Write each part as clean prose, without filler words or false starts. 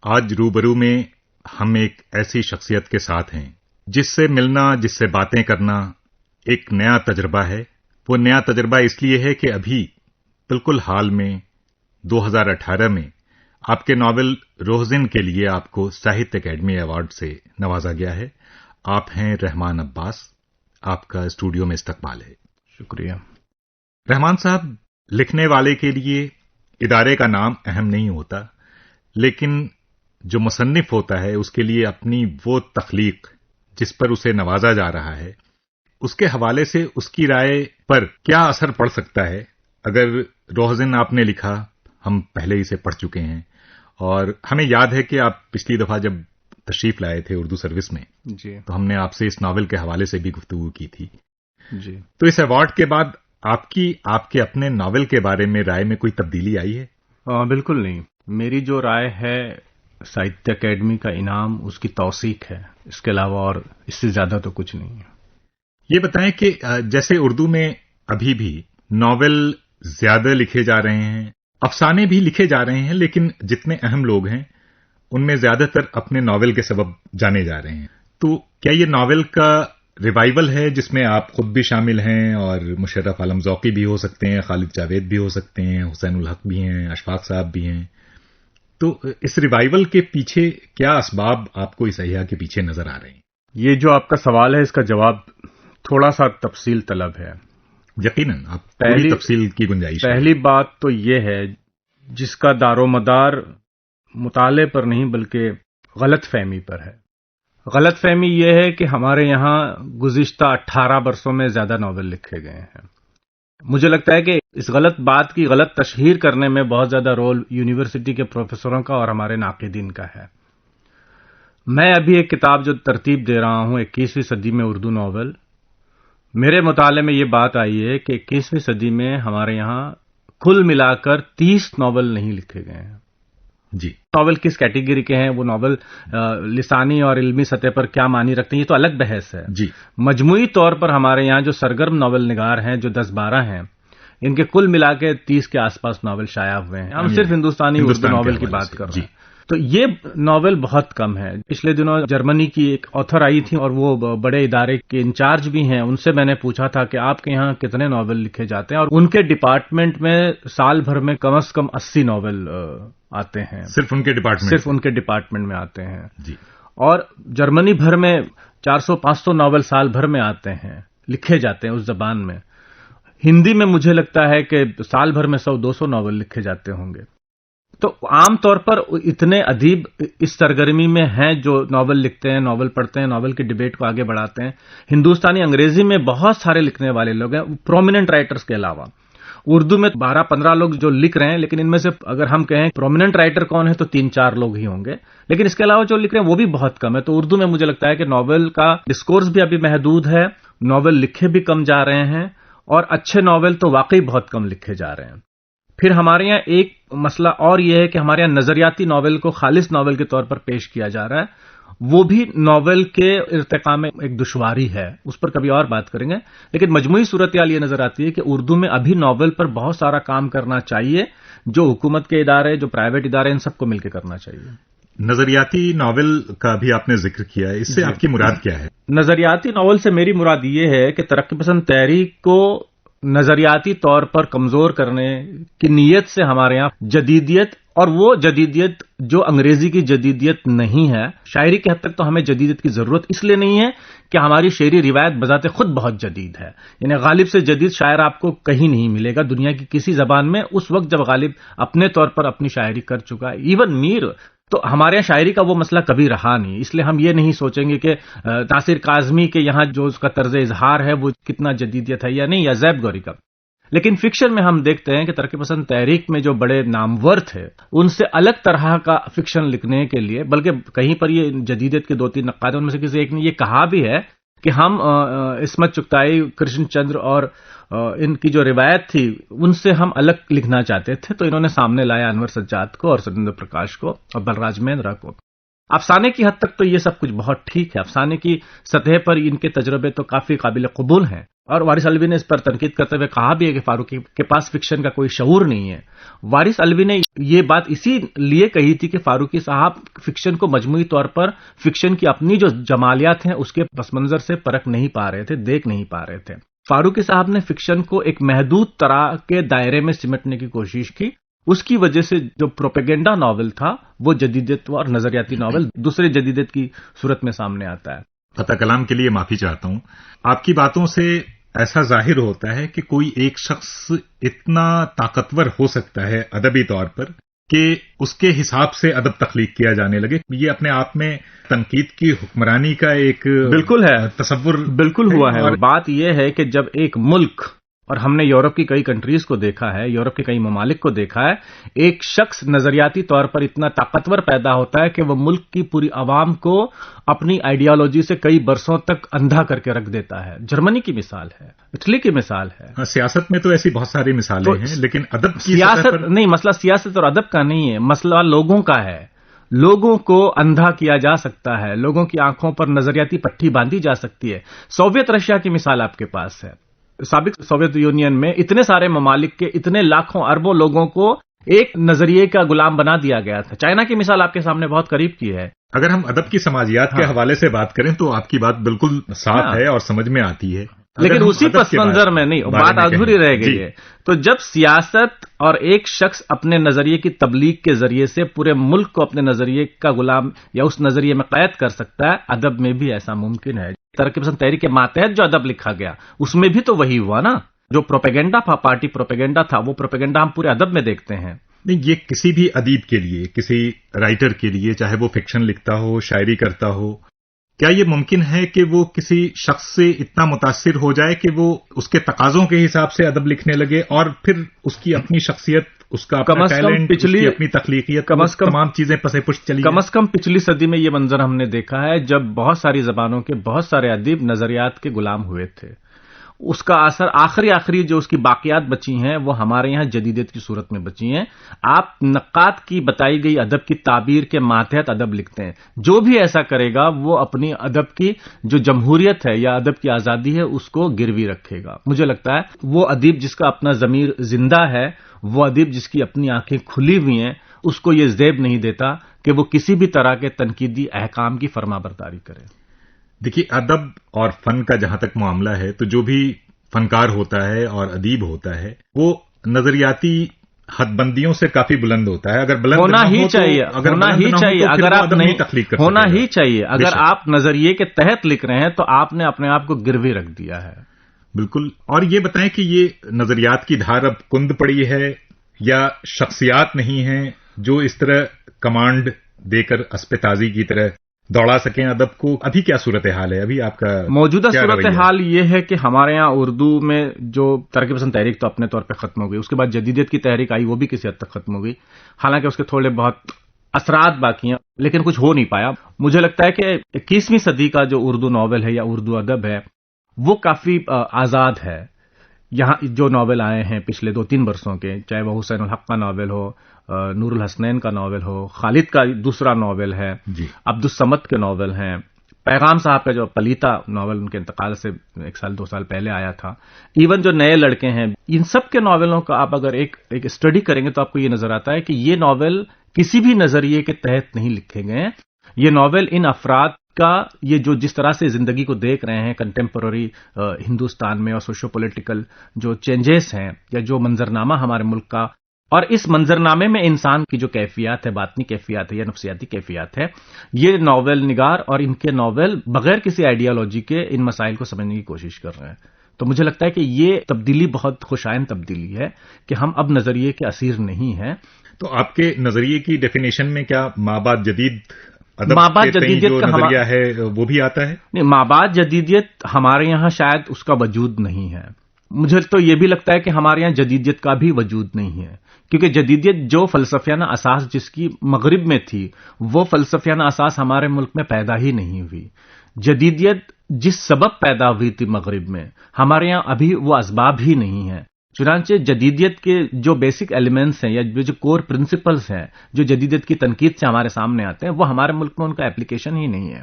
آج روبرو میں ہم ایک ایسی شخصیت کے ساتھ ہیں جس سے ملنا، جس سے باتیں کرنا ایک نیا تجربہ ہے۔ وہ نیا تجربہ اس لیے ہے کہ ابھی بالکل حال میں 2018 میں آپ کے ناول روزن کے لیے آپ کو ساہتیہ اکیڈمی ایوارڈ سے نوازا گیا ہے۔ آپ ہیں رحمان عباس، آپ کا اسٹوڈیو میں استقبال ہے۔ شکریہ۔ رحمان صاحب، لکھنے والے کے لیے ادارے کا نام اہم نہیں ہوتا، لیکن جو مصنف ہوتا ہے اس کے لیے اپنی وہ تخلیق جس پر اسے نوازا جا رہا ہے، اس کے حوالے سے اس کی رائے پر کیا اثر پڑ سکتا ہے؟ اگر روزن آپ نے لکھا، ہم پہلے اسے پڑھ چکے ہیں، اور ہمیں یاد ہے کہ آپ پچھلی دفعہ جب تشریف لائے تھے اردو سروس میں جی تو ہم نے آپ سے اس ناول کے حوالے سے بھی گفتگو کی تھی۔ جی تو اس ایوارڈ کے بعد آپ کے اپنے ناول کے بارے میں رائے میں کوئی تبدیلی آئی ہے؟ بالکل نہیں۔ میری جو رائے ہے ساہتیہ اکیڈمی کا انعام، اس کی توثیق ہے، اس کے علاوہ اور اس سے زیادہ تو کچھ نہیں ہے۔ یہ بتائیں کہ جیسے اردو میں ابھی بھی ناول زیادہ لکھے جا رہے ہیں، افسانے بھی لکھے جا رہے ہیں، لیکن جتنے اہم لوگ ہیں ان میں زیادہ تر اپنے ناول کے سبب جانے جا رہے ہیں، تو کیا یہ ناول کا ریوائول ہے جس میں آپ خود بھی شامل ہیں، اور مشرف عالم ذوقی بھی ہو سکتے ہیں، خالد جاوید بھی ہو سکتے ہیں، حسین الحق بھی ہیں، اشفاق صاحب بھی ہیں، تو اس ریوائول کے پیچھے کیا اسباب آپ کو اس احیا کے پیچھے نظر آ رہے ہیں؟ یہ جو آپ کا سوال ہے، اس کا جواب تھوڑا سا تفصیل طلب ہے۔ یقیناً آپ پوری تفصیل کی گنجائش ہے۔ پہلی بات تو یہ ہے جس کا دار و مدار مطالعے پر نہیں بلکہ غلط فہمی پر ہے۔ غلط فہمی یہ ہے کہ ہمارے یہاں گزشتہ 18 برسوں میں زیادہ ناول لکھے گئے ہیں۔ مجھے لگتا ہے کہ اس غلط بات کی غلط تشہیر کرنے میں بہت زیادہ رول یونیورسٹی کے پروفیسروں کا اور ہمارے ناقدین کا ہے۔ میں ابھی ایک کتاب جو ترتیب دے رہا ہوں 21ویں صدی میں اردو ناول، میرے مطالعے میں یہ بات آئی ہے کہ 21ویں صدی میں ہمارے یہاں کل ملا کر 30 ناول نہیں لکھے گئے ہیں۔ جی، ناول کس کیٹیگری کے ہیں، وہ ناول لسانی اور علمی سطح پر کیا معنی رکھتے ہیں، یہ تو الگ بحث ہے۔ جی، مجموعی طور پر ہمارے یہاں جو سرگرم ناول نگار ہیں، جو 10-12 ہیں، ان کے کل ملا کے 30 کے آس پاس ناول شائع ہوئے ہیں۔ ہم صرف ہندوستانی اردو ناول کی بات کر رہے ہیں، تو یہ ناول بہت کم ہے۔ پچھلے دنوں جرمنی کی ایک آتھر آئی تھی اور وہ بڑے ادارے کے انچارج بھی ہیں، ان سے میں نے پوچھا تھا کہ آپ کے یہاں کتنے ناول لکھے جاتے ہیں، اور ان کے ڈپارٹمنٹ میں سال بھر میں کم از کم 80 ناول آتے ہیں۔ صرف ان کے ڈپارٹمنٹ میں آتے ہیں۔ جی، اور جرمنی بھر میں 400-500 ناول سال بھر میں آتے ہیں، لکھے جاتے ہیں اس زبان میں۔ ہندی میں مجھے لگتا ہے کہ سال بھر میں 100-200 ناول لکھے جاتے ہوں گے۔ تو عام طور پر اتنے ادیب اس سرگرمی میں ہیں جو ناول لکھتے ہیں، ناول پڑھتے ہیں، ناول کی ڈیبیٹ کو آگے بڑھاتے ہیں۔ ہندوستانی انگریزی میں بہت سارے لکھنے والے لوگ ہیں، پرومیننٹ رائٹرز کے علاوہ۔ اردو میں 12-15 لوگ جو لکھ رہے ہیں، لیکن ان میں سے اگر ہم کہیں پرومیننٹ رائٹر کون ہے تو 3-4 لوگ ہی ہوں گے، لیکن اس کے علاوہ جو لکھ رہے ہیں وہ بھی بہت کم ہے۔ تو اردو میں مجھے لگتا ہے کہ ناول کا ڈسکورس بھی ابھی محدود ہے، ناول لکھے بھی کم جا رہے ہیں، اور اچھے ناول تو واقعی بہت کم لکھے جا رہے ہیں۔ پھر ہمارے یہاں ایک مسئلہ اور یہ ہے کہ ہمارے یہاں نظریاتی ناول کو خالص ناول کے طور پر پیش کیا جا رہا ہے، وہ بھی ناول کے ارتقاء میں ایک دشواری ہے، اس پر کبھی اور بات کریں گے۔ لیکن مجموعی صورتحال یہ نظر آتی ہے کہ اردو میں ابھی ناول پر بہت سارا کام کرنا چاہیے، جو حکومت کے ادارے، جو پرائیویٹ ادارے، ان سب کو مل کے کرنا چاہیے۔ نظریاتی ناول کا بھی آپ نے ذکر کیا ہے، اس سے آپ کی مراد کیا ہے؟ نظریاتی ناول سے میری مراد یہ ہے کہ ترقی پسند تحریک کو نظریاتی طور پر کمزور کرنے کی نیت سے ہمارے یہاں جدیدیت، اور وہ جدیدیت جو انگریزی کی جدیدیت نہیں ہے، شاعری کی حد تک تو ہمیں جدیدیت کی ضرورت اس لیے نہیں ہے کہ ہماری شعری روایت بذات خود بہت جدید ہے، یعنی غالب سے جدید شاعر آپ کو کہیں نہیں ملے گا دنیا کی کسی زبان میں اس وقت جب غالب اپنے طور پر اپنی شاعری کر چکا ہے، ایون میر۔ تو ہمارے یہاں شاعری کا وہ مسئلہ کبھی رہا نہیں، اس لیے ہم یہ نہیں سوچیں گے کہ ناصر کاظمی کے یہاں جو اس کا طرز اظہار ہے وہ کتنا جدیدیت ہے یا نہیں، یا زیب گوری کا۔ لیکن فکشن میں ہم دیکھتے ہیں کہ ترقی پسند تحریک میں جو بڑے نامور تھے، ان سے الگ طرح کا فکشن لکھنے کے لیے، بلکہ کہیں پر یہ جدیدیت کے 2-3 نقاد، ان میں سے کسی ایک نے یہ کہا بھی ہے کہ ہم عصمت چغتائی، کرشن چندر اور ان کی جو روایت تھی ان سے ہم الگ لکھنا چاہتے تھے، تو انہوں نے سامنے لایا انور سجاد کو اور ستیندر پرکاش کو اور بلراج مہندرا کو۔ افسانے کی حد تک تو یہ سب کچھ بہت ٹھیک ہے، افسانے کی سطح پر ان کے تجربے تو کافی قابل قبول ہیں، اور وارث الوی نے اس پر تنقید کرتے ہوئے کہا بھی ہے کہ فاروقی کے پاس فکشن کا کوئی شعور نہیں ہے۔ وارث الوی نے یہ بات اسی لیے کہی تھی کہ فاروقی صاحب فکشن کو مجموعی طور پر فکشن کی اپنی جو جمالیات ہیں اس کے پس منظر سے پرکھ نہیں پا رہے تھے، دیکھ نہیں پا رہے تھے۔ فاروقی صاحب نے فکشن کو ایک محدود طرح کے دائرے میں سمٹنے کی کوشش کی، اس کی وجہ سے جو پروپیگنڈا ناول تھا وہ جدیدیت اور نظریاتی ناول دوسرے جدیدیت کی صورت میں سامنے آتا ہے۔ فتح کلام کے لیے معافی چاہتا ہوں، آپ کی باتوں سے ایسا ظاہر ہوتا ہے کہ کوئی ایک شخص اتنا طاقتور ہو سکتا ہے ادبی طور پر کہ اس کے حساب سے ادب تخلیق کیا جانے لگے، یہ اپنے آپ میں تنقید کی حکمرانی کا ایک بالکل ہے، تصور بالکل ہوا ہے۔ اور بات یہ ہے کہ جب ایک ملک، اور ہم نے یورپ کی کئی کنٹریز کو دیکھا ہے، یورپ کے کئی ممالک کو دیکھا ہے، ایک شخص نظریاتی طور پر اتنا طاقتور پیدا ہوتا ہے کہ وہ ملک کی پوری عوام کو اپنی آئیڈیالوجی سے کئی برسوں تک اندھا کر کے رکھ دیتا ہے۔ جرمنی کی مثال ہے، اٹلی کی مثال ہے۔ سیاست میں تو ایسی بہت ساری مثالیں ہیں، لیکن ادب کی سیاست نہیں، مسئلہ سیاست اور ادب کا نہیں ہے، مسئلہ لوگوں کا ہے۔ لوگوں کو اندھا کیا جا سکتا ہے، لوگوں کی آنکھوں پر نظریاتی پٹھی باندھی جا سکتی ہے۔ سوویت رشیا کی مثال آپ کے پاس ہے، سابق سوویت یونین میں اتنے سارے ممالک کے اتنے لاکھوں اربوں لوگوں کو ایک نظریے کا غلام بنا دیا گیا تھا۔ چائنا کی مثال آپ کے سامنے بہت قریب کی ہے۔ اگر ہم ادب کی سماجیات کے حوالے سے بات کریں تو آپ کی بات بالکل صاف ہے اور سمجھ میں آتی ہے، لیکن اسی پس منظر میں نہیں، بات ادھوری رہ گئی ہے۔ تو جب سیاست اور ایک شخص اپنے نظریے کی تبلیغ کے ذریعے سے پورے ملک کو اپنے نظریے کا غلام یا اس نظریے میں قید کر سکتا ہے، ادب میں بھی ایسا ممکن ہے۔ ترقی پسند تحریک کے ماتحت جو ادب لکھا گیا اس میں بھی تو وہی ہوا نا، جو پروپیگنڈا تھا، پارٹی پروپیگنڈا تھا، وہ پروپیگنڈا ہم پورے ادب میں دیکھتے ہیں۔ نہیں، یہ کسی بھی ادیب کے لیے، کسی رائٹر کے لیے، چاہے وہ فکشن لکھتا ہو، شاعری کرتا ہو، کیا یہ ممکن ہے کہ وہ کسی شخص سے اتنا متاثر ہو جائے کہ وہ اس کے تقاضوں کے حساب سے ادب لکھنے لگے اور پھر اس کی اپنی شخصیت، اس کا اپنا ٹیلنٹ، اس کی اپنی تخلیقیت، تمام چیزیں پسے پشت چلی کم از کم پچھلی صدی میں یہ منظر ہم نے دیکھا ہے جب بہت ساری زبانوں کے بہت سارے ادیب نظریات کے غلام ہوئے تھے۔ اس کا اثر آخری جو اس کی باقیات بچی ہیں وہ ہمارے یہاں جدیدیت کی صورت میں بچی ہیں۔ آپ نقاد کی بتائی گئی ادب کی تعبیر کے ماتحت ادب لکھتے ہیں، جو بھی ایسا کرے گا وہ اپنی ادب کی جو جمہوریت ہے یا ادب کی آزادی ہے اس کو گروی رکھے گا۔ مجھے لگتا ہے وہ ادیب جس کا اپنا ضمیر زندہ ہے، وہ ادیب جس کی اپنی آنکھیں کھلی ہوئی ہیں، اس کو یہ زیب نہیں دیتا کہ وہ کسی بھی طرح کے تنقیدی احکام کی فرما برداری کرے۔ دیکھیے، ادب اور فن کا جہاں تک معاملہ ہے تو جو بھی فنکار ہوتا ہے اور ادیب ہوتا ہے وہ نظریاتی حد بندیوں سے کافی بلند ہوتا ہے۔ اگر بلند ہونا ہی چاہیے، اگر آپ نہیں تخلیق کر ہونا ہی چاہیے، اگر آپ نظریے کے تحت لکھ رہے ہیں تو آپ نے اپنے آپ کو گروی رکھ دیا ہے۔ بالکل۔ اور یہ بتائیں کہ یہ نظریات کی دھار اب کند پڑی ہے یا شخصیات نہیں ہیں جو اس طرح کمانڈ دے کر اسپِ تازی کی طرح دوڑا سکیں ادب کو؟ ابھی کیا صورتحال ہے؟ ابھی آپ کا موجودہ صورتحال یہ ہے کہ ہمارے ہاں اردو میں جو ترقی پسند تحریک تو اپنے طور پہ ختم ہو گئی، اس کے بعد جدیدیت کی تحریک آئی، وہ بھی کسی حد تک ختم ہو گئی، حالانکہ اس کے تھوڑے بہت اثرات باقی ہیں، لیکن کچھ ہو نہیں پایا۔ مجھے لگتا ہے کہ 21ویں صدی کا جو اردو ناول ہے یا اردو ادب ہے وہ کافی آزاد ہے۔ یہاں جو ناول آئے ہیں پچھلے 2-3 برسوں کے، چاہے وہ حسین الحق کا ناول ہو، نور الحسنین کا ناول ہو، خالد کا دوسرا ناول ہے، عبدالصمد کے ناول ہیں، پیغام صاحب کا جو پلیتا ناول ان کے انتقال سے 1-2 سال پہلے آیا تھا، ایون جو نئے لڑکے ہیں، ان سب کے ناولوں کا آپ اگر ایک اسٹڈی کریں گے تو آپ کو یہ نظر آتا ہے کہ یہ ناول کسی بھی نظریے کے تحت نہیں لکھے گئے ہیں۔ یہ ناول ان افراد کا، یہ جو جس طرح سے زندگی کو دیکھ رہے ہیں کنٹمپرری ہندوستان میں اور سوشو پولیٹیکل جو چینجز ہیں یا جو منظرنامہ ہمارے ملک کا، اور اس منظرنامے میں انسان کی جو کیفیات ہے، باطنی کیفیات ہے یا نفسیاتی کیفیات ہے، یہ ناول نگار اور ان کے ناول بغیر کسی آئیڈیالوجی کے ان مسائل کو سمجھنے کی کوشش کر رہے ہیں۔ تو مجھے لگتا ہے کہ یہ تبدیلی بہت خوشائن تبدیلی ہے کہ ہم اب نظریے کے اسیر نہیں ہیں۔ تو آپ کے نظریے کی ڈیفینیشن میں کیا مابعد جدید مابعد جدیدیت جو نظریہ ہے وہ بھی آتا ہے؟ نہیں، مابعد جدیدیت ہمارے یہاں شاید اس کا وجود نہیں ہے۔ مجھے تو یہ بھی لگتا ہے کہ ہمارے یہاں جدیدیت کا بھی وجود نہیں ہے، کیونکہ جدیدیت جو فلسفیانہ اساس جس کی مغرب میں تھی وہ فلسفیانہ اساس ہمارے ملک میں پیدا ہی نہیں ہوئی۔ جدیدیت جس سبب پیدا ہوئی تھی مغرب میں، ہمارے یہاں ابھی وہ اسباب ہی نہیں ہیں۔ چنانچہ جدیدیت کے جو بیسک ایلیمنٹس ہیں یا جو کور پرنسپلز ہیں جو جدیدیت کی تنقید سے ہمارے سامنے آتے ہیں، وہ ہمارے ملک میں ان کا اپلیکیشن ہی نہیں ہے.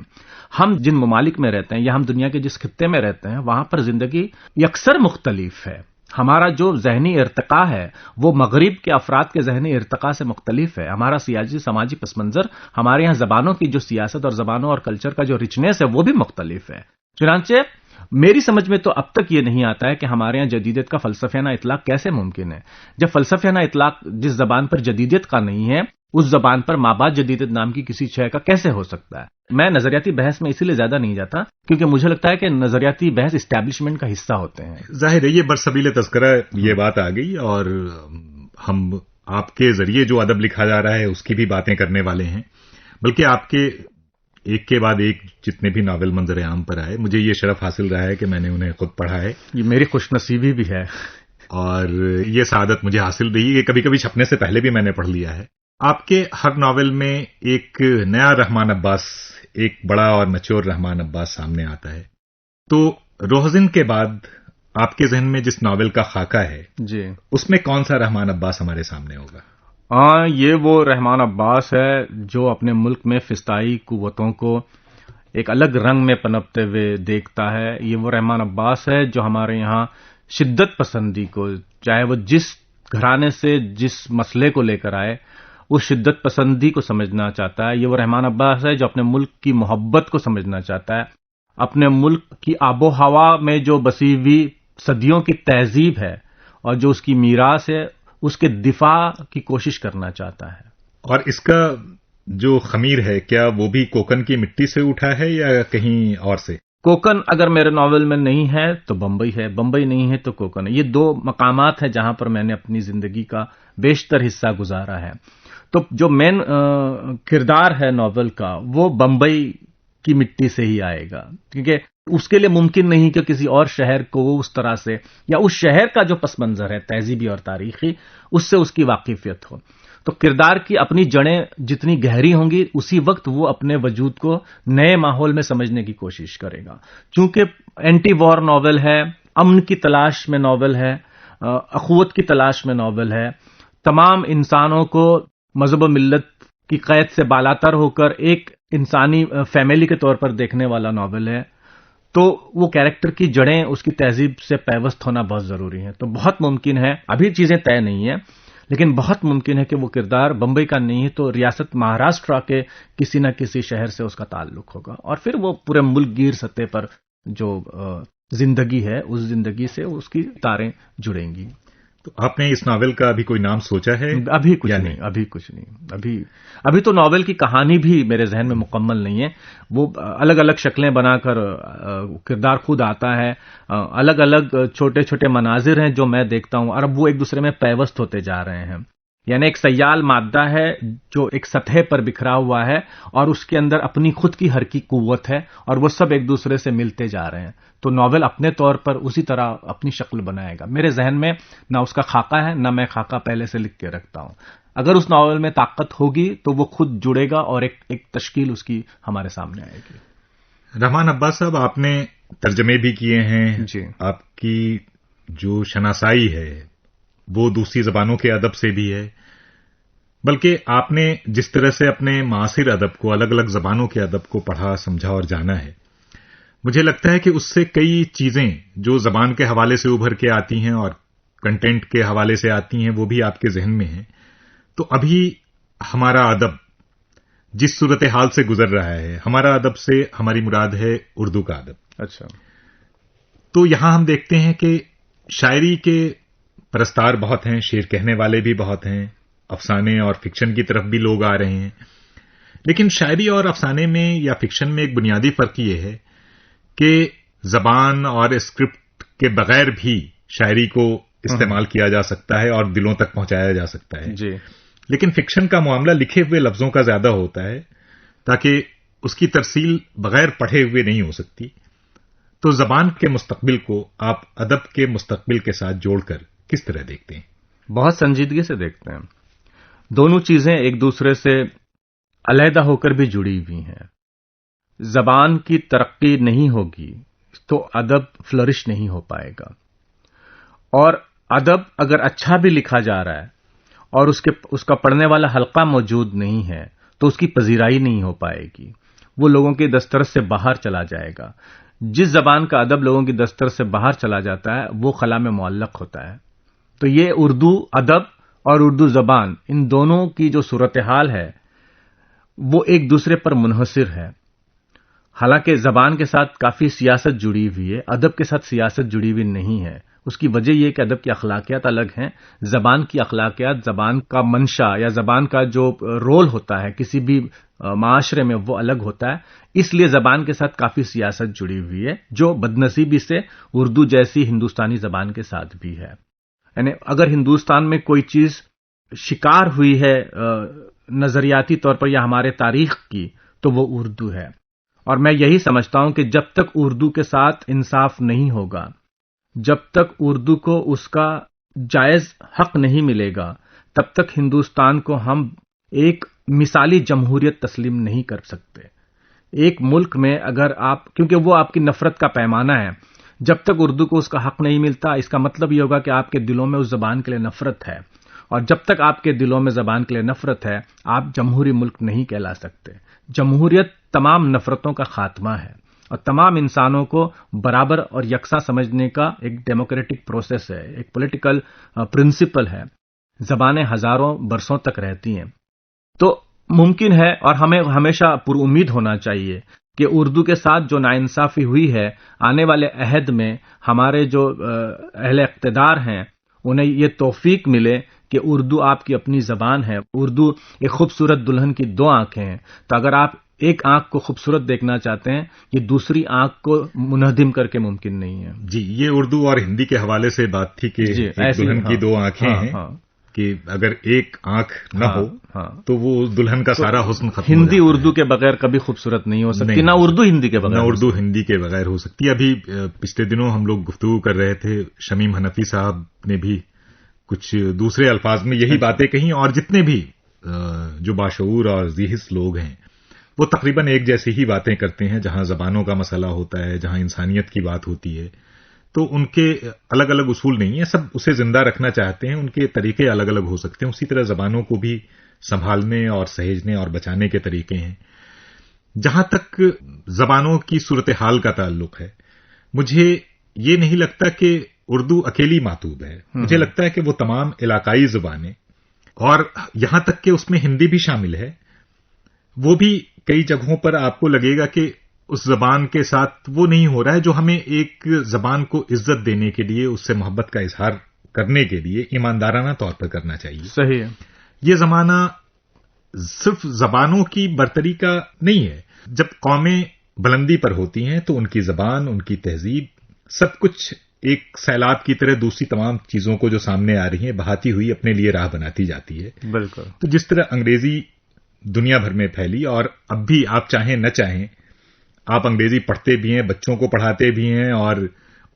ہم جن ممالک میں رہتے ہیں یا ہم دنیا کے جس خطے میں رہتے ہیں وہاں پر زندگی یکسر مختلف ہے. ہمارا جو ذہنی ارتقاء ہے وہ مغرب کے افراد کے ذہنی ارتقاء سے مختلف ہے. ہمارا سیاسی سماجی پس منظر، ہمارے یہاں زبانوں کی جو سیاست اور زبانوں اور کلچر کا جو رچنیس ہے وہ بھی مختلف ہے. چنانچہ میری سمجھ میں تو اب تک یہ نہیں آتا ہے کہ ہمارے یہاں جدیدیت کا فلسفیانہ اطلاق کیسے ممکن ہے. جب فلسفیانہ اطلاق جس زبان پر جدیدیت کا نہیں ہے اس زبان پر مابعد جدیدیت نام کی کسی شے کا کیسے ہو سکتا ہے؟ میں نظریاتی بحث میں اسی لیے زیادہ نہیں جاتا کیونکہ مجھے لگتا ہے کہ نظریاتی بحث اسٹیبلشمنٹ کا حصہ ہوتے ہیں. ظاہر ہے یہ برسبیل تذکرہ یہ بات آ گئی، اور ہم آپ کے ذریعے جو ادب لکھا جا رہا ہے اس کی بھی باتیں کرنے والے ہیں. بلکہ آپ کے ایک کے بعد ایک جتنے بھی ناول منظر عام پر آئے، مجھے یہ شرف حاصل رہا ہے کہ میں نے انہیں خود پڑھا ہے. یہ میری خوش نصیبی بھی ہے، اور یہ سعادت مجھے حاصل رہی ہے کہ کبھی کبھی چھپنے سے پہلے بھی میں نے پڑھ لیا ہے. آپ کے ہر ناول میں ایک نیا رحمان عباس، ایک بڑا اور میچور رحمان عباس سامنے آتا ہے. تو روحزن کے بعد آپ کے ذہن میں جس ناول کا خاکہ ہے جی اس میں کون سا رحمان عباس ہمارے سامنے ہوگا؟ ہاں، یہ وہ رحمان عباس ہے جو اپنے ملک میں فضائی قوتوں کو ایک الگ رنگ میں پنپتے ہوئے دیکھتا ہے. یہ وہ رحمان عباس ہے جو ہمارے یہاں شدت پسندی کو، چاہے وہ جس گھرانے سے جس مسئلے کو لے کر آئے، اس شدت پسندی کو سمجھنا چاہتا ہے. یہ وہ رحمان عباس ہے جو اپنے ملک کی محبت کو سمجھنا چاہتا ہے، اپنے ملک کی آب و ہوا میں جو بسی ہوئی صدیوں کی تہذیب ہے اور جو اس کی میراث ہے اس کے دفاع کی کوشش کرنا چاہتا ہے. اور اس کا جو خمیر ہے کیا وہ بھی کوکن کی مٹی سے اٹھا ہے یا کہیں اور سے؟ کوکن اگر میرے ناول میں نہیں ہے تو بمبئی ہے، بمبئی نہیں ہے تو کوکن ہے. یہ دو مقامات ہیں جہاں پر میں نے اپنی زندگی کا بیشتر حصہ گزارا ہے. تو جو مین کردار ہے ناول کا وہ بمبئی کی مٹی سے ہی آئے گا، کیونکہ اس کے لیے ممکن نہیں کہ کسی اور شہر کو وہ اس طرح سے، یا اس شہر کا جو پس منظر ہے تہذیبی اور تاریخی، اس سے اس کی واقفیت ہو. تو کردار کی اپنی جڑیں جتنی گہری ہوں گی اسی وقت وہ اپنے وجود کو نئے ماحول میں سمجھنے کی کوشش کرے گا. چونکہ اینٹی وار ناول ہے، امن کی تلاش میں ناول ہے، اخوت کی تلاش میں ناول ہے، تمام انسانوں کو مذہب و ملت کی قید سے بالاتر ہو کر ایک انسانی فیملی کے طور پر دیکھنے والا ناول ہے. تو وہ کیریکٹر کی جڑیں اس کی تہذیب سے پیوست ہونا بہت ضروری ہے. تو بہت ممکن ہے، ابھی چیزیں طے نہیں ہیں، لیکن بہت ممکن ہے کہ وہ کردار بمبئی کا نہیں ہے تو ریاست مہاراشٹر کے کسی نہ کسی شہر سے اس کا تعلق ہوگا، اور پھر وہ پورے ملک گیر سطح پر جو زندگی ہے اس زندگی سے اس کی تاریں جڑیں گی. تو آپ نے اس ناول کا ابھی کوئی نام سوچا ہے؟ ابھی کچھ نہیں، ابھی کچھ نہیں. ابھی تو ناول کی کہانی بھی میرے ذہن میں مکمل نہیں ہے. وہ الگ الگ شکلیں بنا کر کردار خود آتا ہے، الگ الگ چھوٹے چھوٹے مناظر ہیں جو میں دیکھتا ہوں، اور اب وہ ایک دوسرے میں پیوست ہوتے جا رہے ہیں. یعنی ایک سیال مادہ ہے جو ایک سطح پر بکھرا ہوا ہے اور اس کے اندر اپنی خود کی حرکی قوت ہے، اور وہ سب ایک دوسرے سے ملتے جا رہے ہیں. تو ناول اپنے طور پر اسی طرح اپنی شکل بنائے گا. میرے ذہن میں نہ اس کا خاکہ ہے، نہ میں خاکہ پہلے سے لکھ کے رکھتا ہوں. اگر اس ناول میں طاقت ہوگی تو وہ خود جڑے گا اور ایک تشکیل اس کی ہمارے سامنے آئے گی. رحمان عباس صاحب، آپ نے ترجمے بھی کیے ہیں. جی. آپ کی جو شناسائی ہے وہ دوسری زبانوں کے ادب سے بھی ہے، بلکہ آپ نے جس طرح سے اپنے معاصر ادب کو، الگ الگ زبانوں کے ادب کو پڑھا، سمجھا اور جانا ہے، مجھے لگتا ہے کہ اس سے کئی چیزیں جو زبان کے حوالے سے ابھر کے آتی ہیں اور کنٹینٹ کے حوالے سے آتی ہیں وہ بھی آپ کے ذہن میں ہیں. تو ابھی ہمارا ادب جس صورتحال سے گزر رہا ہے، ہمارا ادب سے ہماری مراد ہے اردو کا ادب. اچھا. تو یہاں ہم دیکھتے ہیں کہ شاعری کے پرستار بہت ہیں، شعر کہنے والے بھی بہت ہیں، افسانے اور فکشن کی طرف بھی لوگ آ رہے ہیں. لیکن شاعری اور افسانے میں یا فکشن میں ایک بنیادی فرق یہ ہے کہ زبان اور اسکرپٹ کے بغیر بھی شاعری کو استعمال کیا جا سکتا ہے اور دلوں تک پہنچایا جا سکتا ہے. جی. لیکن فکشن کا معاملہ لکھے ہوئے لفظوں کا زیادہ ہوتا ہے، تاکہ اس کی ترسیل بغیر پڑھے ہوئے نہیں ہو سکتی. تو زبان کے مستقبل کو آپ ادب کے مستقبل کے ساتھ جوڑ کر کس طرح دیکھتے ہیں؟ بہت سنجیدگی سے دیکھتے ہیں. دونوں چیزیں ایک دوسرے سے علیحدہ ہو کر بھی جڑی ہوئی ہیں. زبان کی ترقی نہیں ہوگی تو ادب فلرش نہیں ہو پائے گا، اور ادب اگر اچھا بھی لکھا جا رہا ہے اور اس کا پڑھنے والا حلقہ موجود نہیں ہے تو اس کی پذیرائی نہیں ہو پائے گی، وہ لوگوں کی دسترس سے باہر چلا جائے گا۔ جس زبان کا ادب لوگوں کی دسترس سے باہر چلا جاتا ہے وہ خلا میں معلق ہوتا ہے۔ تو یہ اردو ادب اور اردو زبان، ان دونوں کی جو صورتحال ہے وہ ایک دوسرے پر منحصر ہے۔ حالانکہ زبان کے ساتھ کافی سیاست جڑی ہوئی ہے، ادب کے ساتھ سیاست جڑی ہوئی نہیں ہے۔ اس کی وجہ یہ کہ ادب کی اخلاقیات الگ ہیں، زبان کی اخلاقیات، زبان کا منشا یا زبان کا جو رول ہوتا ہے کسی بھی معاشرے میں وہ الگ ہوتا ہے۔ اس لیے زبان کے ساتھ کافی سیاست جڑی ہوئی ہے، جو بدنصیبی سے اردو جیسی ہندوستانی زبان کے ساتھ بھی ہے۔ یعنی اگر ہندوستان میں کوئی چیز شکار ہوئی ہے نظریاتی طور پر یا ہمارے تاریخ کی تو وہ اردو ہے، اور میں یہی سمجھتا ہوں کہ جب تک اردو کے ساتھ انصاف نہیں ہوگا، جب تک اردو کو اس کا جائز حق نہیں ملے گا، تب تک ہندوستان کو ہم ایک مثالی جمہوریت تسلیم نہیں کر سکتے۔ ایک ملک میں اگر آپ، کیونکہ وہ آپ کی نفرت کا پیمانہ ہے، جب تک اردو کو اس کا حق نہیں ملتا، اس کا مطلب یہ ہوگا کہ آپ کے دلوں میں اس زبان کے لیے نفرت ہے، اور جب تک آپ کے دلوں میں زبان کے لیے نفرت ہے، آپ جمہوری ملک نہیں کہلا سکتے۔ جمہوریت تمام نفرتوں کا خاتمہ ہے اور تمام انسانوں کو برابر اور یکساں سمجھنے کا ایک ڈیموکریٹک پروسیس ہے، ایک پولیٹیکل پرنسپل ہے۔ زبانیں ہزاروں برسوں تک رہتی ہیں، تو ممکن ہے اور ہمیں ہمیشہ پر امید ہونا چاہیے کہ اردو کے ساتھ جو ناانصافی ہوئی ہے، آنے والے عہد میں ہمارے جو اہل اقتدار ہیں انہیں یہ توفیق ملے کہ اردو آپ کی اپنی زبان ہے۔ اردو ایک خوبصورت دلہن کی دو آنکھیں ہیں، تو اگر آپ ایک آنکھ کو خوبصورت دیکھنا چاہتے ہیں، یہ دوسری آنکھ کو منہدم کر کے ممکن نہیں ہے۔ جی، یہ اردو اور ہندی کے حوالے سے بات تھی کہ ایک دلہن کی دو آنکھیں ہیں، کہ اگر ایک آنکھ نہ ہو تو وہ دلہن کا سارا حسن ختم ہندی اردو کے بغیر کبھی خوبصورت نہیں ہو سکتی، نہ اردو ہندی کے بغیر، نہ اردو ہندی کے بغیر ہو سکتی۔ ابھی پچھلے دنوں ہم لوگ گفتگو کر رہے تھے، شمیم حنفی صاحب نے بھی کچھ دوسرے الفاظ میں یہی باتیں کہیں، اور جتنے بھی جو باشعور اور ذی حس لوگ ہیں وہ تقریباً ایک جیسی ہی باتیں کرتے ہیں۔ جہاں زبانوں کا مسئلہ ہوتا ہے، جہاں انسانیت کی بات ہوتی ہے، تو ان کے الگ الگ اصول نہیں ہیں، سب اسے زندہ رکھنا چاہتے ہیں، ان کے طریقے الگ الگ ہو سکتے ہیں۔ اسی طرح زبانوں کو بھی سنبھالنے اور سہیجنے اور بچانے کے طریقے ہیں۔ جہاں تک زبانوں کی صورتحال کا تعلق ہے، مجھے یہ نہیں لگتا کہ اردو اکیلی ماتوب ہے، مجھے لگتا ہے کہ وہ تمام علاقائی زبانیں، اور یہاں تک کہ اس میں ہندی بھی شامل ہے، وہ بھی کئی جگہوں پر آپ کو لگے گا کہ اس زبان کے ساتھ وہ نہیں ہو رہا ہے جو ہمیں ایک زبان کو عزت دینے کے لیے، اس سے محبت کا اظہار کرنے کے لیے ایماندارانہ طور پر کرنا چاہیے۔ صحیح ہے۔ یہ زمانہ صرف زبانوں کی برتری کا نہیں ہے۔ جب قومیں بلندی پر ہوتی ہیں تو ان کی زبان، ان کی تہذیب، سب کچھ ایک سیلاب کی طرح دوسری تمام چیزوں کو جو سامنے آ رہی ہیں بہاتی ہوئی اپنے لیے راہ بناتی جاتی ہے۔ بالکل۔ تو جس طرح انگریزی دنیا بھر میں پھیلی، اور اب بھی آپ چاہیں نہ چاہیں آپ انگریزی پڑھتے بھی ہیں، بچوں کو پڑھاتے بھی ہیں، اور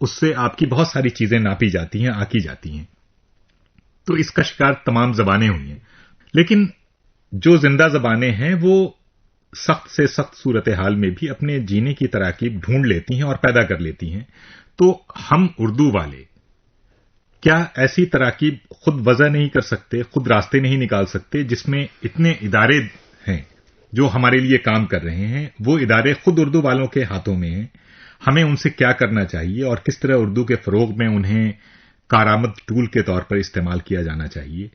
اس سے آپ کی بہت ساری چیزیں ناپی جاتی ہیں، آکی جاتی ہیں، تو اس کا شکار تمام زبانیں ہوئی ہیں۔ لیکن جو زندہ زبانیں ہیں وہ سخت سے سخت صورتحال میں بھی اپنے جینے کی تراکیب ڈھونڈ لیتی ہیں اور پیدا کر لیتی ہیں۔ تو ہم اردو والے کیا ایسی تراکیب خود وضع نہیں کر سکتے، خود راستے نہیں نکال سکتے جس میں اتنے ادارے ہیں جو ہمارے لیے کام کر رہے ہیں، وہ ادارے خود اردو والوں کے ہاتھوں میں ہیں؟ ہمیں ان سے کیا کرنا چاہیے اور کس طرح اردو کے فروغ میں انہیں کارآمد ٹول کے طور پر استعمال کیا جانا چاہیے؟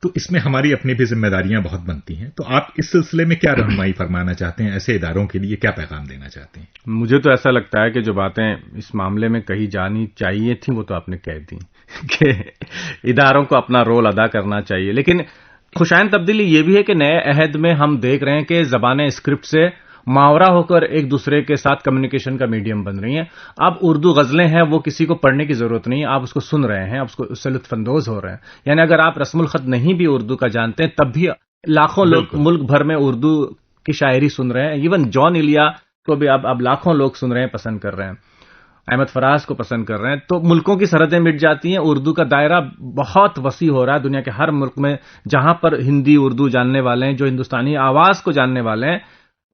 تو اس میں ہماری اپنی بھی ذمہ داریاں بہت بنتی ہیں۔ تو آپ اس سلسلے میں کیا رہنمائی فرمانا چاہتے ہیں؟ ایسے اداروں کے لیے کیا پیغام دینا چاہتے ہیں؟ مجھے تو ایسا لگتا ہے کہ جو باتیں اس معاملے میں کہی جانی چاہیے تھیں وہ تو آپ نے کہہ دیں کہ اداروں کو اپنا رول ادا کرنا چاہیے۔ لیکن خوشائن تبدیلی یہ بھی ہے کہ نئے عہد میں ہم دیکھ رہے ہیں کہ زبانیں اسکرپٹ سے محاورہ ہو کر ایک دوسرے کے ساتھ کمیونیکیشن کا میڈیم بن رہی ہیں۔ اب اردو غزلیں ہیں، وہ کسی کو پڑھنے کی ضرورت نہیں ہے، آپ اس کو سن رہے ہیں، آپ اس سے لطف اندوز ہو رہے ہیں۔ یعنی اگر آپ رسم الخط نہیں بھی اردو کا جانتے ہیں تب بھی لاکھوں لوگ ملک بھر میں اردو کی شاعری سن رہے ہیں۔ ایون جان ایلیا کو بھی اب لاکھوں لوگ سن رہے ہیں، پسند کر رہے ہیں، احمد فراز کو پسند کر رہے ہیں۔ تو ملکوں کی سرحدیں مٹ جاتی ہیں، اردو کا دائرہ بہت وسیع ہو رہا ہے۔ دنیا کے ہر ملک میں جہاں پر ہندی اردو جاننے والے ہیں، جو ہندوستانی آواز کو جاننے والے ہیں،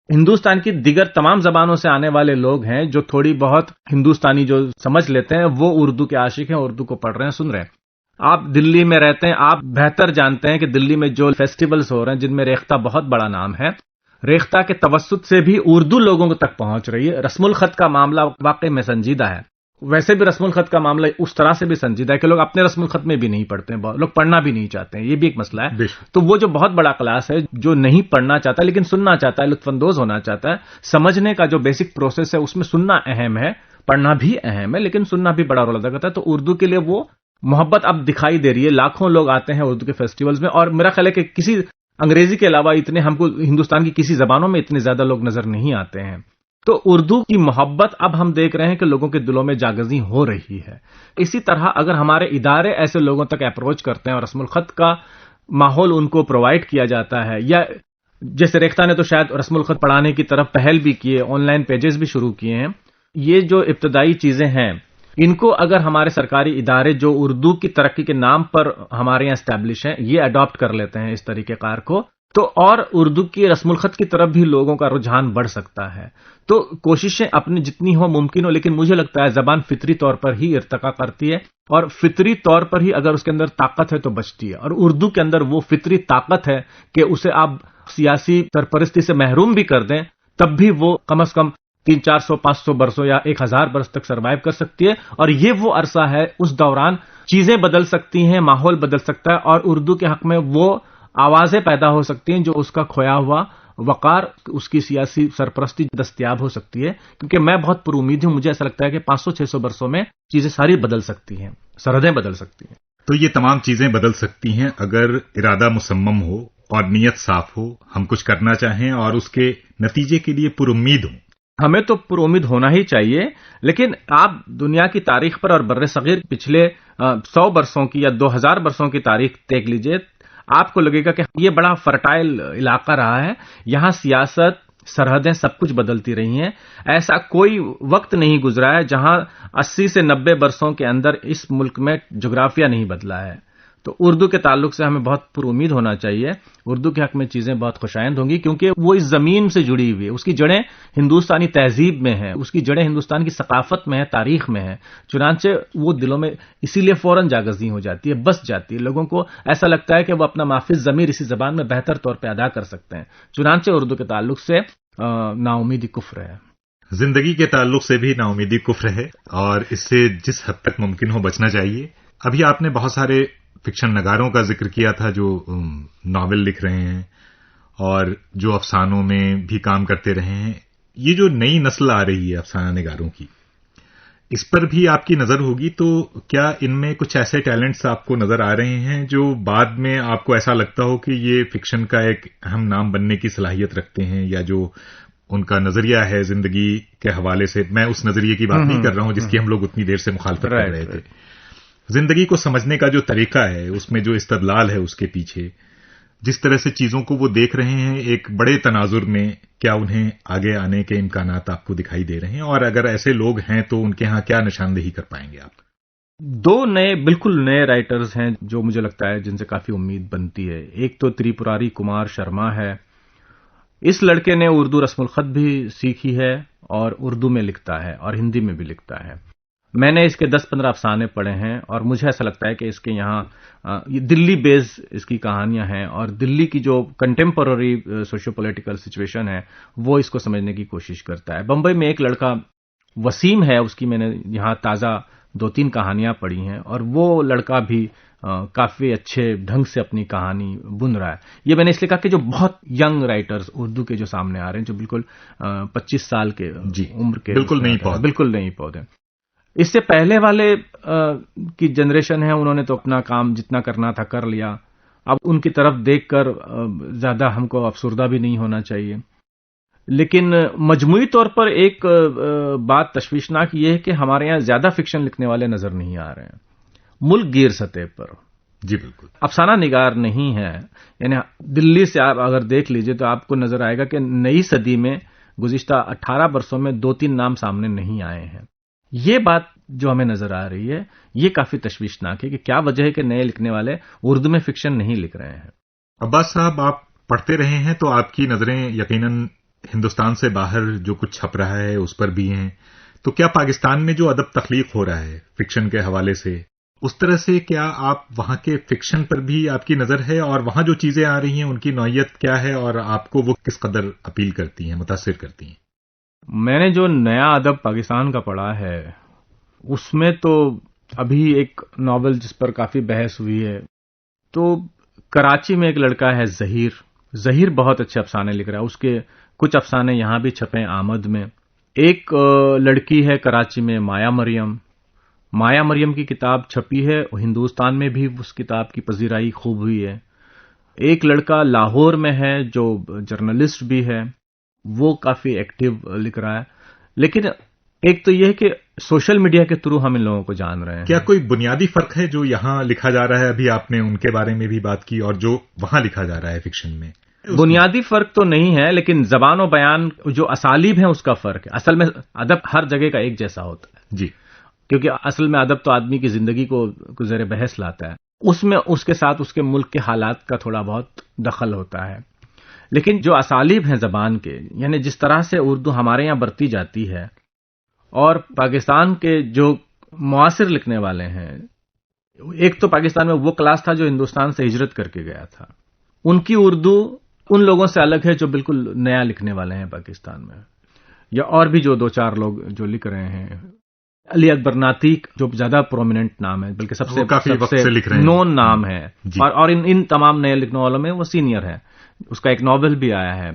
ہندوستان کی دیگر تمام زبانوں سے آنے والے لوگ ہیں جو تھوڑی بہت ہندوستانی جو سمجھ لیتے ہیں، وہ اردو کے عاشق ہیں، اردو کو پڑھ رہے ہیں، سن رہے ہیں۔ آپ دلی میں رہتے ہیں، آپ بہتر جانتے ہیں کہ دلی میں جو فیسٹیولز ہو رہے ہیں جن میں ریختہ بہت بڑا نام ہے، ریختہ کے توسط سے بھی اردو لوگوں تک پہنچ رہی ہے۔ رسم الخط کا معاملہ واقعی میں سنجیدہ ہے، ویسے بھی رسم الخط کا معاملہ اس طرح سے بھی سنجیدہ ہے کہ لوگ اپنے رسم الخط میں بھی نہیں پڑھتے ہیں، لوگ پڑھنا بھی نہیں چاہتے ہیں، یہ بھی ایک مسئلہ ہے۔ تو وہ جو بہت بڑا کلاس ہے جو نہیں پڑھنا چاہتا لیکن سننا چاہتا ہے، لطف اندوز ہونا چاہتا ہے، سمجھنے کا جو بیسک پروسیس ہے اس میں سننا اہم ہے، پڑھنا بھی اہم ہے، لیکن سننا بھی بڑا رول ادا کرتا ہے۔ تو اردو کے لیے وہ محبت اب دکھائی دے رہی ہے، لاکھوں لوگ آتے ہیں اردو کے فیسٹیولز میں، اور میرا خیال ہے کہ کسی انگریزی کے علاوہ اتنے ہم کو ہندوستان کی کسی زبانوں میں اتنے زیادہ لوگ نظر نہیں آتے ہیں۔ تو اردو کی محبت اب ہم دیکھ رہے ہیں کہ لوگوں کے دلوں میں جاگزی ہو رہی ہے۔ اسی طرح اگر ہمارے ادارے ایسے لوگوں تک اپروچ کرتے ہیں اور رسم الخط کا ماحول ان کو پرووائڈ کیا جاتا ہے، یا جیسے ریختہ نے تو شاید رسم الخط پڑھانے کی طرف پہل بھی کی ہے، آن لائن پیجز بھی شروع کیے ہیں، یہ جو ابتدائی چیزیں ہیں ان کو اگر ہمارے سرکاری ادارے جو اردو کی ترقی کے نام پر ہمارے یہاں اسٹیبلش ہیں یہ اڈاپٹ کر لیتے ہیں اس طریقہ کار کو، تو اور اردو کی رسم الخط کی طرف بھی لوگوں کا رجحان بڑھ سکتا ہے۔ تو کوششیں اپنی جتنی ہو ممکن ہو، لیکن مجھے لگتا ہے زبان فطری طور پر ہی ارتقا کرتی ہے، اور فطری طور پر ہی اگر اس کے اندر طاقت ہے تو بچتی ہے، اور اردو کے اندر وہ فطری طاقت ہے کہ اسے آپ سیاسی سرپرستی سے محروم بھی کر دیں تب بھی وہ کم از کم 300، 400، 500 برسوں یا 1000 برس تک سروائیو کر سکتی ہے، اور یہ وہ عرصہ ہے اس دوران چیزیں بدل سکتی ہیں، ماحول بدل سکتا ہے، اور اردو کے حق میں وہ آوازیں پیدا ہو سکتی ہیں جو اس کا کھویا ہوا وقار، اس کی سیاسی سرپرستی دستیاب ہو سکتی ہے، کیونکہ میں بہت پر امید ہوں، مجھے ایسا لگتا ہے کہ 500-600 برسوں میں چیزیں ساری بدل سکتی ہیں، سرحدیں بدل سکتی ہیں۔ تو یہ تمام چیزیں بدل سکتی ہیں اگر ارادہ مصمم ہو اور نیت صاف ہو، ہم کچھ کرنا چاہیں اور اس کے نتیجے کے لیے پر امید ہوں۔ ہمیں تو پر امید ہونا ہی چاہیے، لیکن آپ دنیا کی تاریخ پر اور بر صغیر پچھلے 100 برسوں کی یا 2000 برسوں کی تاریخ دیکھ لیجئے، آپ کو لگے گا کہ یہ بڑا فرٹائل علاقہ رہا ہے، یہاں سیاست، سرحدیں سب کچھ بدلتی رہی ہیں، ایسا کوئی وقت نہیں گزرا ہے جہاں 80 سے 90 برسوں کے اندر اس ملک میں جغرافیہ نہیں بدلا ہے۔ تو اردو کے تعلق سے ہمیں بہت پر امید ہونا چاہیے، اردو کے حق میں چیزیں بہت خوشائند ہوں گی، کیونکہ وہ اس زمین سے جڑی ہوئی ہے، اس کی جڑیں ہندوستانی تہذیب میں ہیں، اس کی جڑیں ہندوستان کی ثقافت میں ہیں، تاریخ میں ہیں، چنانچہ وہ دلوں میں اسی لیے فوراً جاگزی ہو جاتی ہے، بس جاتی ہے، لوگوں کو ایسا لگتا ہے کہ وہ اپنا مافز ضمیر اسی زبان میں بہتر طور پہ ادا کر سکتے ہیں، چنانچہ اردو کے تعلق سے نا امیدی کفر ہے۔ زندگی کے تعلق سے بھی نا امیدی کفر ہے، اور اس سے جس حد تک ممکن ہو بچنا چاہیے۔ ابھی آپ نے بہت سارے فکشن نگاروں کا ذکر کیا تھا جو ناول لکھ رہے ہیں اور جو افسانوں میں بھی کام کرتے رہے ہیں، یہ جو نئی نسل آ رہی ہے افسانہ نگاروں کی، اس پر بھی آپ کی نظر ہوگی، تو کیا ان میں کچھ ایسے ٹیلنٹس آپ کو نظر آ رہے ہیں جو بعد میں آپ کو ایسا لگتا ہو کہ یہ فکشن کا ایک اہم نام بننے کی صلاحیت رکھتے ہیں، یا جو ان کا نظریہ ہے زندگی کے حوالے سے، میں اس نظریے کی بات نہیں کر رہا ہوں جس کی ہم لوگ اتنی دیر سے مخالفت کر رہے تھے، زندگی کو سمجھنے کا جو طریقہ ہے، اس میں جو استدلال ہے اس کے پیچھے، جس طرح سے چیزوں کو وہ دیکھ رہے ہیں ایک بڑے تناظر میں، کیا انہیں آگے آنے کے امکانات آپ کو دکھائی دے رہے ہیں؟ اور اگر ایسے لوگ ہیں تو ان کے ہاں کیا نشاندہی کر پائیں گے آپ؟ 2 نئے بالکل نئے رائٹرز ہیں جو مجھے لگتا ہے جن سے کافی امید بنتی ہے۔ ایک تو تریپوراری کمار شرما ہے، اس لڑکے نے اردو رسم الخط بھی سیکھی ہے اور اردو میں لکھتا ہے اور ہندی میں بھی لکھتا ہے۔ میں نے اس کے 10-15 افسانے پڑھے ہیں، اور مجھے ایسا لگتا ہے کہ اس کے یہاں دلی بیس اس کی کہانیاں ہیں، اور دلی کی جو کنٹمپرری سوشو پولیٹیکل سچویشن ہے وہ اس کو سمجھنے کی کوشش کرتا ہے۔ بمبئی میں ایک لڑکا وسیم ہے، اس کی میں نے یہاں تازہ 2-3 کہانیاں پڑھی ہیں، اور وہ لڑکا بھی کافی اچھے ڈھنگ سے اپنی کہانی بن رہا ہے۔ یہ میں نے اس لیے کہا کہ جو بہت ینگ رائٹرز اردو کے جو سامنے آ رہے ہیں، جو بالکل 25 سال کے عمر کے، بالکل نہیں پودے، اس سے پہلے والے کی جنریشن ہے، انہوں نے تو اپنا کام جتنا کرنا تھا کر لیا، اب ان کی طرف دیکھ کر زیادہ ہم کو افسردہ بھی نہیں ہونا چاہیے۔ لیکن مجموعی طور پر ایک بات تشویشناک یہ ہے کہ ہمارے یہاں زیادہ فکشن لکھنے والے نظر نہیں آ رہے ہیں ملک گیر سطح پر۔ جی بالکل، افسانہ نگار نہیں ہے، یعنی دلی سے آپ اگر دیکھ لیجئے تو آپ کو نظر آئے گا کہ نئی صدی میں گزشتہ 18 برسوں میں 2-3 نام سامنے نہیں آئے ہیں۔ یہ بات جو ہمیں نظر آ رہی ہے یہ کافی تشویشناک ہے کہ کیا وجہ ہے کہ نئے لکھنے والے اردو میں فکشن نہیں لکھ رہے ہیں۔ عباس صاحب، آپ پڑھتے رہے ہیں تو آپ کی نظریں یقیناً ہندوستان سے باہر جو کچھ چھپ رہا ہے اس پر بھی ہیں، تو کیا پاکستان میں جو ادب تخلیق ہو رہا ہے فکشن کے حوالے سے، اس طرح سے کیا آپ وہاں کے فکشن پر بھی آپ کی نظر ہے، اور وہاں جو چیزیں آ رہی ہیں ان کی نوعیت کیا ہے، اور آپ کو وہ کس قدر اپیل کرتی ہیں، متاثر کرتی ہیں؟ میں نے جو نیا ادب پاکستان کا پڑھا ہے اس میں تو ابھی ایک ناول جس پر کافی بحث ہوئی ہے، تو کراچی میں ایک لڑکا ہے ظہیر بہت اچھے افسانے لکھ رہا ہے. اس کے کچھ افسانے یہاں بھی چھپے ہیں آمد میں. ایک لڑکی ہے کراچی میں مایا مریم کی کتاب چھپی ہے، ہندوستان میں بھی اس کتاب کی پذیرائی خوب ہوئی ہے. ایک لڑکا لاہور میں ہے جو جرنلسٹ بھی ہے، وہ کافی ایکٹیو لکھ رہا ہے. لیکن ایک تو یہ ہے کہ سوشل میڈیا کے تھرو ہم ان لوگوں کو جان رہے ہیں. کیا کوئی بنیادی فرق ہے جو یہاں لکھا جا رہا ہے؟ ابھی آپ نے ان کے بارے میں بھی بات کی، اور جو وہاں لکھا جا رہا ہے فکشن میں بنیادی فرق تو نہیں ہے، لیکن زبان و بیان جو اسالیب ہیں اس کا فرق ہے. اصل میں ادب ہر جگہ کا ایک جیسا ہوتا ہے جی، کیونکہ اصل میں ادب تو آدمی کی زندگی کو زیر بحث لاتا ہے. اس میں اس کے ساتھ اس کے ملک کے حالات کا تھوڑا بہت دخل ہوتا ہے. لیکن جو اسالیب ہیں زبان کے، یعنی جس طرح سے اردو ہمارے یہاں برتی جاتی ہے، اور پاکستان کے جو معاصر لکھنے والے ہیں، ایک تو پاکستان میں وہ کلاس تھا جو ہندوستان سے ہجرت کر کے گیا تھا، ان کی اردو ان لوگوں سے الگ ہے جو بالکل نیا لکھنے والے ہیں پاکستان میں. یا اور بھی جو دو چار لوگ جو لکھ رہے ہیں، علی اکبر ناطق جو زیادہ پرومیننٹ نام ہے، بلکہ سب سے نون نام ہے، اور ان تمام نئے لکھنے والوں میں وہ سینئر ہے. اس کا ایک ناول بھی آیا ہے.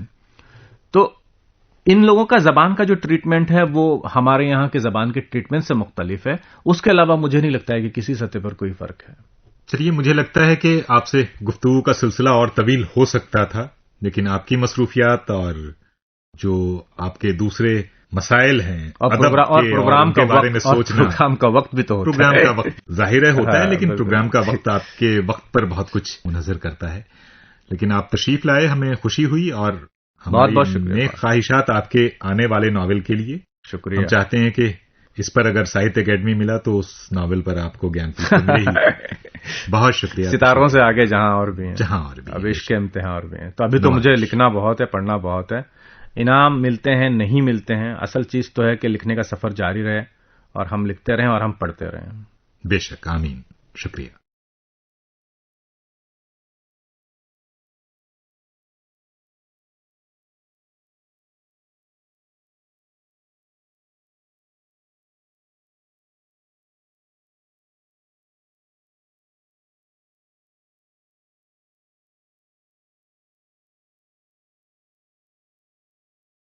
تو ان لوگوں کا زبان کا جو ٹریٹمنٹ ہے وہ ہمارے یہاں کے زبان کے ٹریٹمنٹ سے مختلف ہے. اس کے علاوہ مجھے نہیں لگتا ہے کہ کسی سطح پر کوئی فرق ہے. چلیے، مجھے لگتا ہے کہ آپ سے گفتگو کا سلسلہ اور طویل ہو سکتا تھا، لیکن آپ کی مصروفیات اور جو آپ کے دوسرے مسائل ہیں اور پروگرام کا بارے میں سوچنا، پروگرام کا وقت بھی تو ہوتا ہے، پروگرام کا وقت ظاہر ہے ہوتا ہے، لیکن پروگرام کا وقت آپ کے وقت پر بہت کچھ منحصر کرتا ہے. لیکن آپ تشریف لائے، ہمیں خوشی ہوئی، اور ہماری نیک خواہشات آپ کے آنے والے ناول کے لیے. شکریہ. ہم چاہتے ہیں کہ اس پر اگر ساہتیہ اکیڈمی ملا تو اس ناول پر آپ کو گیان پوشن ملے ہی. بہت شکریہ. ستاروں سے آگے جہاں اور بھی ہیں، اب عشق کے امتحان اور بھی ہیں. تو ابھی تو مجھے لکھنا بہت ہے، پڑھنا بہت ہے. انعام ملتے ہیں نہیں ملتے ہیں، اصل چیز تو ہے کہ لکھنے کا سفر جاری رہے، اور ہم لکھتے رہیں اور ہم پڑھتے رہیں. بے شک. آمین. شکریہ.